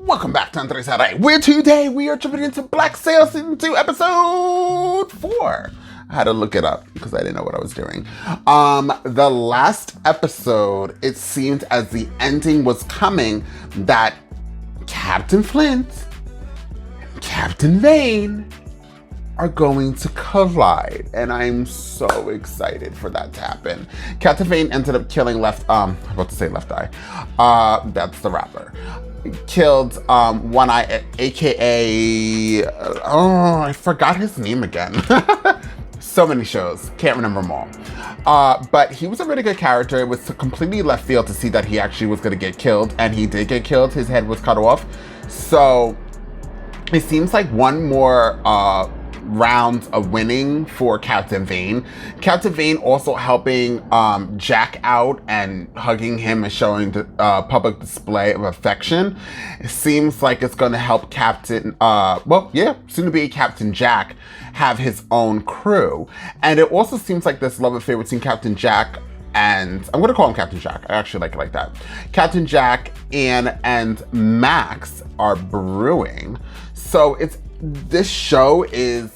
Welcome back to Andres Sarai, where today we are jumping into Black Sail Season 2, Episode 4. I had to look it up because I didn't know what I was doing. The last episode, it seemed as the ending was coming that Captain Flint and Captain Vane are going to collide, and I'm so excited for that to happen. Captain Vane ended up killing Left Eye. That's the rapper. Killed One Eye, aka I forgot his name again. So many shows, can't remember them all. But he was a really good character. It was completely left field to see that he actually was going to get killed, and he did get killed. His head was cut off. So it seems like one more round of winning for Captain Vane. Captain Vane also helping Jack out and hugging him and showing the public display of affection. It seems like it's going to help Captain, soon to be Captain Jack, have his own crew. And it also seems like this love affair between Captain Jack and, I'm going to call him Captain Jack. I actually like it like that. Captain Jack and Max are brewing. So this show is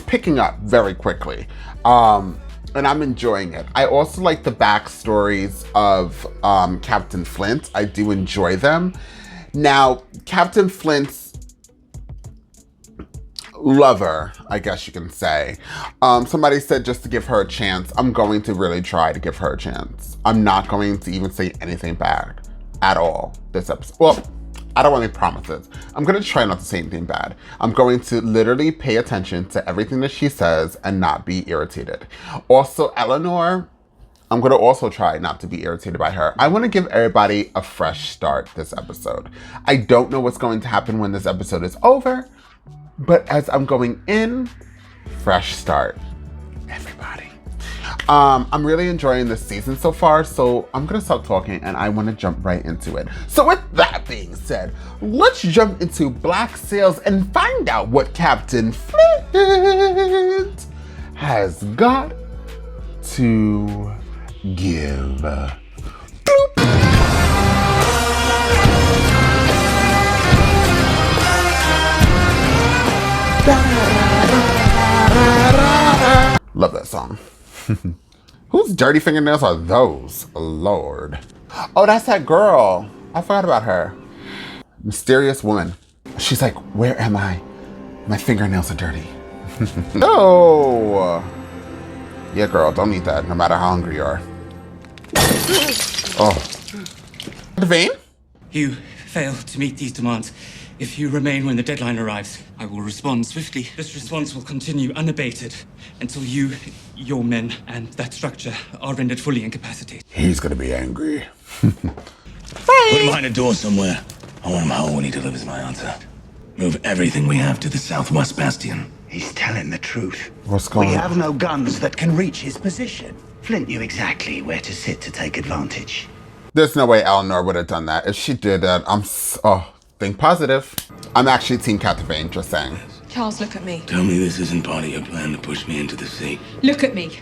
picking up very quickly, and I'm enjoying it. I also like the backstories of Captain Flint. I do enjoy them. Now, Captain Flint's lover, I guess you can say, somebody said just to give her a chance. I'm going to really try to give her a chance. I'm not going to even say anything bad at all this episode. Well, I don't want any promises. I'm going to try not to say anything bad. I'm going to literally pay attention to everything that she says and not be irritated. Also, Eleanor, I'm going to also try not to be irritated by her. I want to give everybody a fresh start this episode. I don't know what's going to happen when this episode is over, but as I'm going in, fresh start, everybody. I'm really enjoying this season so far, so I'm gonna stop talking and I want to jump right into it. So with that being said, let's jump into Black Sails and find out what Captain Flint has got to give. Bloop. Love that song. Whose dirty fingernails are those? Lord. Oh, that's that girl. I forgot about her. Mysterious woman. She's like, where am I? My fingernails are dirty. Oh. Yeah, girl, don't eat that, no matter how hungry you are. Oh. Vane? You failed to meet these demands. If you remain when the deadline arrives, I will respond swiftly. This response will continue unabated until you, your men, and that structure are rendered fully incapacitated. He's gonna be angry. Put him behind a door somewhere. I want him home when he delivers my answer. Move everything we have to the southwest bastion. He's telling the truth. What's going on? We have no guns that can reach his position. Flint knew exactly where to sit to take advantage. There's no way Eleanor would have done that. If she did that, think positive. I'm actually Team Captain Vane, just saying. Charles, look at me. Tell me this isn't part of your plan to push me into the sea. Look at me.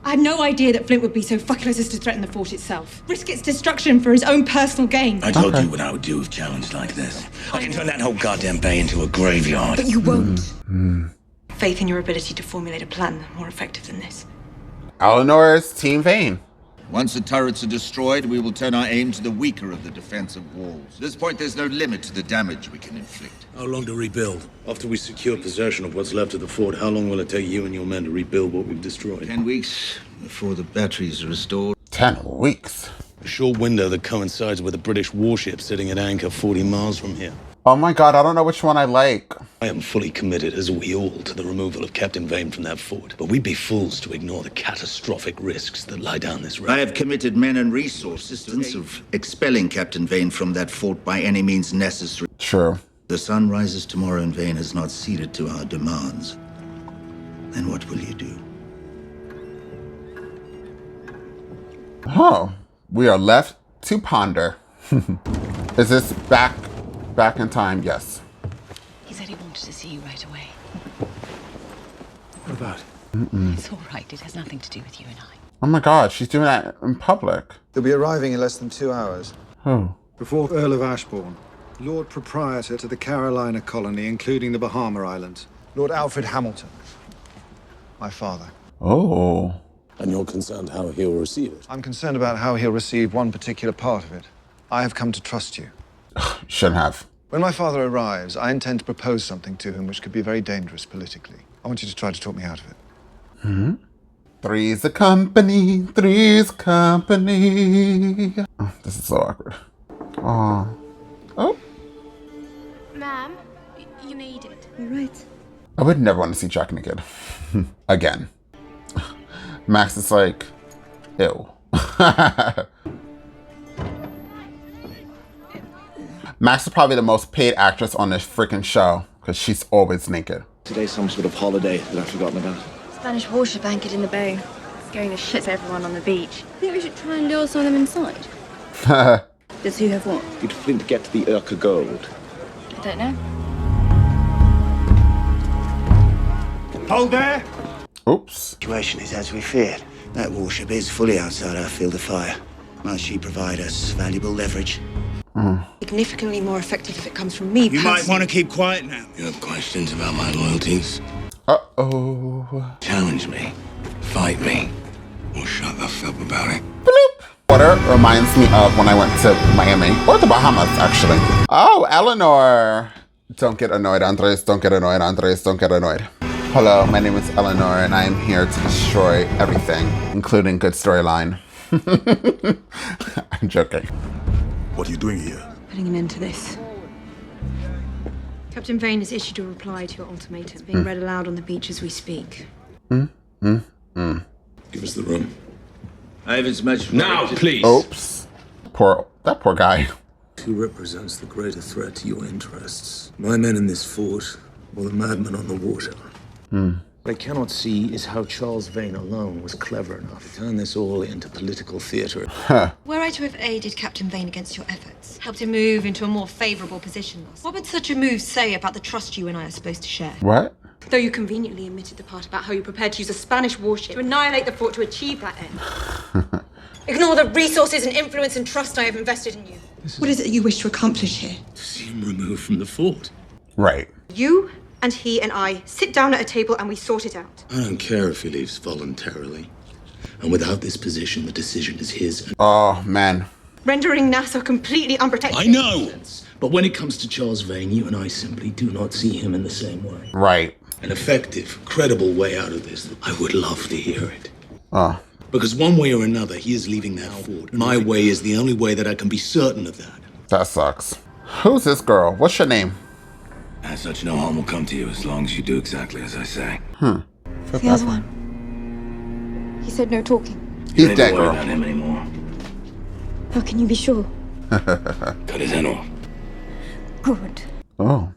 I had no idea that Flint would be so fuckless as to threaten the fort itself. Risk its destruction for his own personal gain. I told you what I would do with challenges like this. I can turn that whole goddamn bay into a graveyard. But you won't. Faith in your ability to formulate a plan more effective than this. Eleanor is Team Vane. Once the turrets are destroyed, we will turn our aim to the weaker of the defensive walls. At this point, there's no limit to the damage we can inflict. How long to rebuild? After we secure possession of what's left of the fort, how long will it take you and your men to rebuild what we've destroyed? 10 weeks before the batteries are restored. 10 weeks. A short window that coincides with a British warship sitting at anchor 40 miles from here. Oh my god, I don't know which one I like. I am fully committed, as are we all, to the removal of Captain Vane from that fort. But we'd be fools to ignore the catastrophic risks that lie down this road. I have committed men and resources to of expelling Captain Vane from that fort by any means necessary. True. The sun rises tomorrow and Vane has not ceded to our demands. Then what will you do? Oh, we are left to ponder. Is this back in time? Yes. He said he wanted to see you right away. What about? It's all right. It has nothing to do with you and I. Oh my god, she's doing that in public. They'll be arriving in less than 2 hours. Oh. Before Earl of Ashbourne. Lord Proprietor to the Carolina colony, including the Bahama Islands. Lord Alfred Hamilton. My father. Oh. And you're concerned how he'll receive it? I'm concerned about how he'll receive one particular part of it. I have come to trust you. Shouldn't have. When my father arrives, I intend to propose something to him which could be very dangerous politically. I want you to try to talk me out of it. Hmm? Three's a company. Three's company. Oh, this is so awkward. Oh. Oh. Ma'am, you made it. All right. I would never want to see Jack naked. Again. Max is like, ew. Max is probably the most paid actress on this freaking show because she's always naked. Today's some sort of holiday that I've forgotten about. Spanish warship anchored in the bay. Scaring the shit out of everyone on the beach. Think we should try and lure some of them inside? Does who have what? Did Flint get to the Urca gold? I don't know. Hold there! Oops. Situation is as we feared. That warship is fully outside our field of fire. Must she provide us valuable leverage? Significantly more effective if it comes from me. You might want to keep quiet now. You have questions about my loyalties? Uh-oh. Challenge me. Fight me. Or shut the fuck about it. Bloop. Water reminds me of when I went to Miami. Or the Bahamas, actually. Oh, Eleanor. Don't get annoyed, Andres. Don't get annoyed, Andres. Don't get annoyed. Hello, my name is Eleanor, and I am here to destroy everything, including good storyline. I'm joking. What are you doing here? Putting an end to this. Captain Vane has issued a reply to your ultimatum. It's being read aloud on the beach as we speak. Give us the room. I have as much... Now, please! Oops. That poor guy. Who represents the greater threat to your interests? My men in this fort, or the madman on the water? What I cannot see is how Charles Vane alone was clever enough Turn this all into political theatre. Were I to have aided Captain Vane against your efforts, helped him move into a more favourable position, what would such a move say about the trust you and I are supposed to share? What? Though you conveniently omitted the part about how you prepared to use a Spanish warship to annihilate the fort to achieve that end. Ignore the resources and influence and trust I have invested in you. What is it you wish to accomplish here? To see him removed from the fort. Right. You and he and I sit down at a table and we sort it out. I don't care if he leaves voluntarily. And without this position, the decision is his. Oh, man. Rendering NASA completely unprotected. I know! But when it comes to Charles Vane, you and I simply do not see him in the same way. Right. An effective, credible way out of this. I would love to hear it. Because one way or another, he is leaving that fort. My way is the only way that I can be certain of that. That sucks. Who's this girl? What's your name? As such, no harm will come to you as long as you do exactly as I say. The other one. He said no talking. He's dead, girl. girl. About him anymore. How can you be sure? Cut his head off. Good. Oh.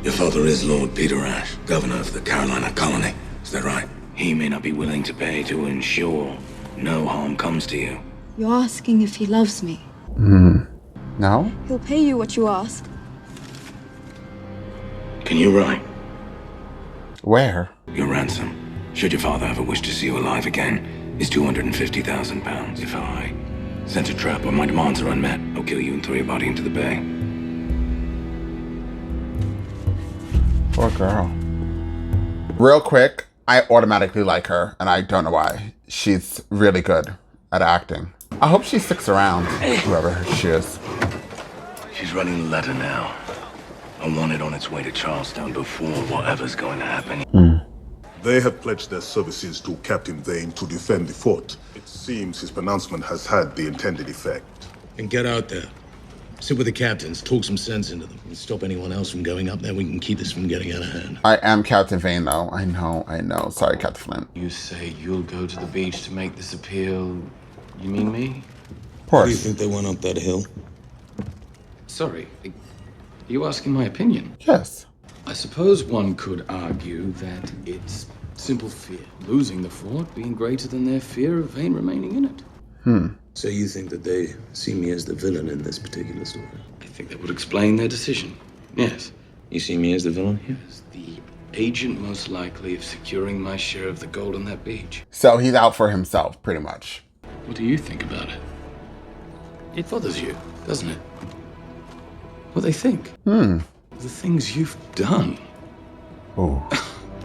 Your father is Lord Peter Ash, governor of the Carolina colony. Is that right? He may not be willing to pay to ensure no harm comes to you. You're asking if he loves me. No? He'll pay you what you ask. Can you write? Where? Your ransom, should your father ever wish to see you alive again, is £250,000. If I sense a trap or my demands are unmet, I'll kill you and throw your body into the bay. Poor girl. Real quick, I automatically like her, and I don't know why. She's really good at acting. I hope she sticks around, whoever she is. She's running the letter now. I want it on its way to Charlestown before whatever's going to happen. They have pledged their services to Captain Vane to defend the fort. It seems his pronouncement has had the intended effect. And get out there. Sit with the captains, talk some sense into them. And stop anyone else from going up there. We can keep this from getting out of hand. I am Captain Vane, though. I know. Sorry, Captain Flint. You say you'll go to the beach to make this appeal. You mean me? Of course. Do you think they went up that hill? Sorry, are you asking my opinion? Yes. I suppose one could argue that it's simple fear. Losing the fort being greater than their fear of Vane remaining in it. So you think that they see me as the villain in this particular story? I think that would explain their decision. Yes. You see me as the villain here? As the agent most likely of securing my share of the gold on that beach. So he's out for himself, pretty much. What do you think about it? It bothers you, doesn't it? What they think? The things you've done. Oh.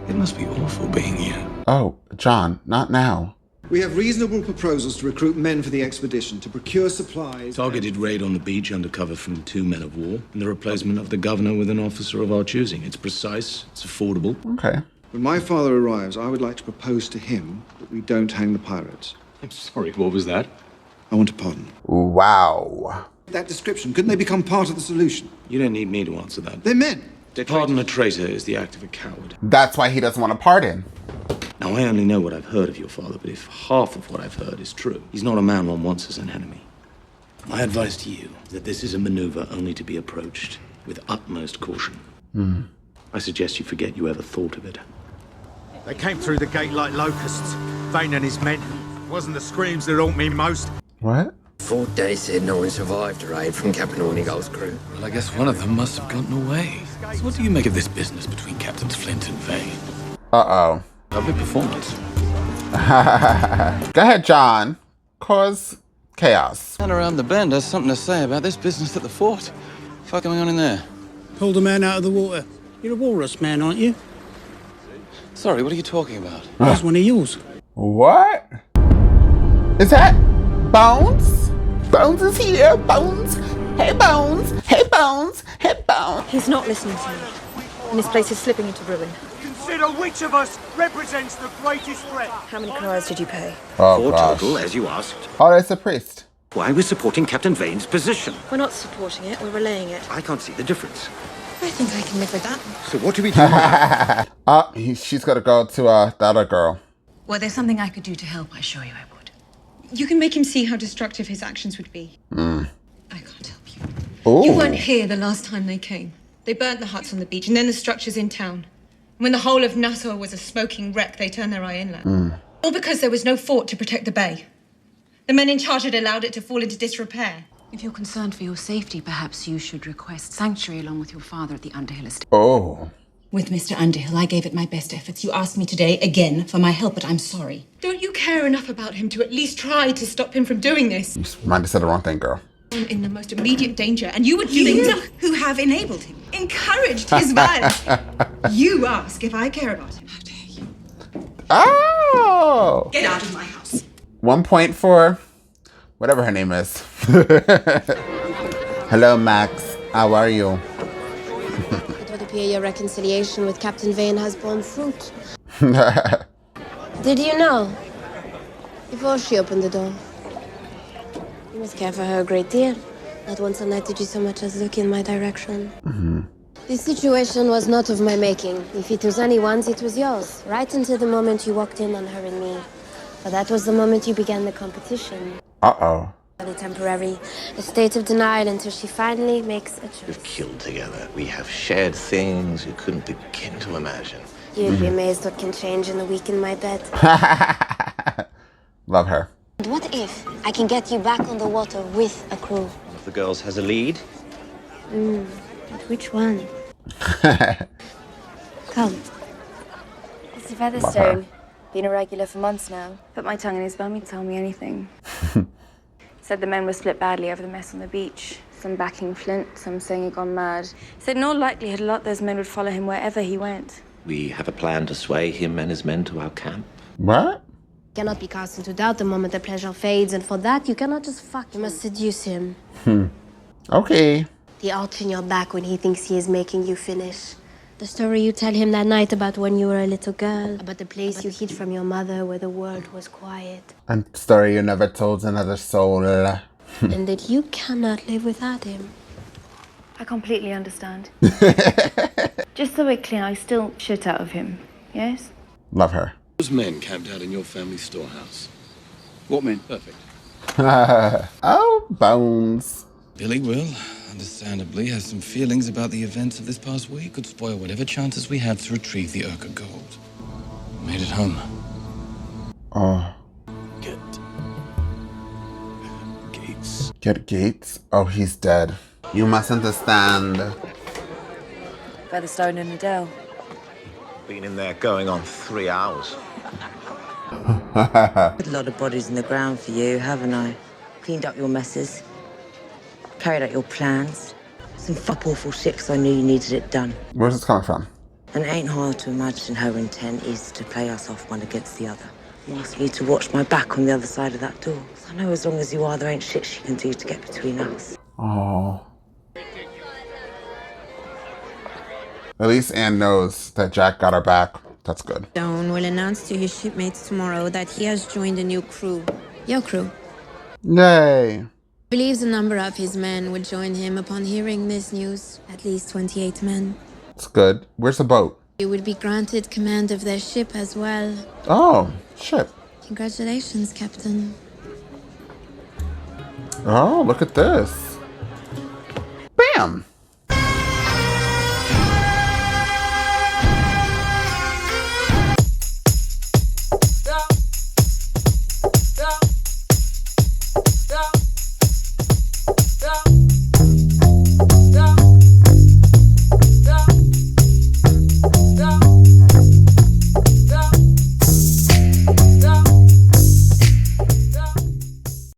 It must be awful being you. Oh, John, not now. We have reasonable proposals to recruit men for the expedition, to procure supplies... Targeted raid on the beach under cover from 2 men of war, and the replacement of the governor with an officer of our choosing. It's precise, it's affordable. Okay. When my father arrives, I would like to propose to him that we don't hang the pirates. I'm sorry, what was that? I want a pardon. Wow. That description, couldn't they become part of the solution? You don't need me to answer that. They're men. To pardon a traitor is the act of a coward. That's why he doesn't want to pardon. Now, I only know what I've heard of your father, but if half of what I've heard is true, he's not a man one wants as an enemy. My advice to you is that this is a maneuver only to be approached with utmost caution. I suggest you forget you ever thought of it. They came through the gate like locusts. Vane and his men. It wasn't the screams that haunt me most. What? Fort Day said no one survived a raid from Captain Hornigold's crew. Well, I guess one of them must have gotten away. So what do you make of this business between Captains Flint and Vane? Uh-oh. Lovely performance. Go ahead, John. Cause chaos. Man around the bend has something to say about this business at the fort. What's going on in there? Pulled a man out of the water. You're a walrus man, aren't you? Sorry, what are you talking about? That's one of yours. What? Is that Bones? Bones is here. Bones. Hey, Bones. Hey, Bones. Hey, Bones. He's not listening to me. And this place is slipping into ruin. Consider which of us represents the greatest threat. How many criers did you pay? Oh, 4 gosh. total, as you asked. Oh, that's a priest. Why we're supporting Captain Vane's position. We're not supporting it, we're relaying it. I can't see the difference. I think I can live with that. So what do we do? She's got to go to the other girl. Well, there's something I could do to help, I assure you I would. You can make him see how destructive his actions would be. Mm. I can't help you. Ooh. You weren't here the last time they came. They burnt the huts on the beach and then the structures in town. When the whole of Nassau was a smoking wreck, they turned their eye inland. All because there was no fort to protect the bay. The men in charge had allowed it to fall into disrepair. If you're concerned for your safety, perhaps you should request sanctuary along with your father at the Underhill estate. Oh. With Mr. Underhill, I gave it my best efforts. You asked me today again for my help, but I'm sorry. Don't you care enough about him to at least try to stop him from doing this? You might have said the wrong thing, girl. In the most immediate danger, and you would do You it. who have enabled him, encouraged his violence. You ask if I care about him. How dare you? Oh! Get out of my house. 1 point for whatever her name is. Hello, Max. How are you? It would appear your reconciliation with Captain Vane has borne fruit. Did you know? Before she opened the door. You must care for her a great deal. Not once a night did you so much as look in my direction. This situation was not of my making. If it was anyone's, it was yours. Right until the moment you walked in on her and me. But that was the moment you began the competition. Uh-oh. A temporary state of denial until she finally makes a choice. We've killed together. We have shared things you couldn't begin to imagine. You'd be amazed what can change in a week in my bed. Love her. And what if I can get you back on the water with a crew? One of the girls has a lead. But which one? Come. Mr. Featherstone. Been a regular for months now. Put my tongue in his bum, he'd tell me anything. Said the men were split badly over the mess on the beach. Some backing Flint, some saying he'd gone mad. Said in all likelihood a lot of those men would follow him wherever he went. We have a plan to sway him and his men to our camp. What? Cannot be cast into doubt the moment the pleasure fades, and for that you cannot just fuck. You must seduce him. Okay. The arch in your back when he thinks he is making you finish. The story you tell him that night about when you were a little girl, about the place you hid from your mother where the world was quiet. And story you never told another soul. And that you cannot live without him. I completely understand. Just so we're clear, I still shit out of him, yes? Love her. Those men camped out in your family storehouse. What men? Perfect. Oh, Bones. Billy will, understandably, has some feelings about the events of this past week. Could spoil whatever chances we have to retrieve the Urca gold. Made it home. Oh. Get Gates? Oh, he's dead. You must understand. Featherstone and Adele. Been in there going on 3 hours. Put a lot of bodies in the ground for you, haven't I? Cleaned up your messes. Carried out your plans. Some awful shit 'cause I knew you needed it done. Where's this coming from? And it ain't hard to imagine her intent is to play us off one against the other. You asked me to watch my back on the other side of that door. So I know as long as you are, there ain't shit she can do to get between us. Oh. At least Anne knows that Jack got her back. That's good. Stone will announce to his shipmates tomorrow that he has joined a new crew. Your crew. Yay. Believes a number of his men will join him upon hearing this news. At least 28 men. It's good. Where's the boat? You would be granted command of their ship as well. Oh, shit. Congratulations, Captain. Oh, look at this. Bam!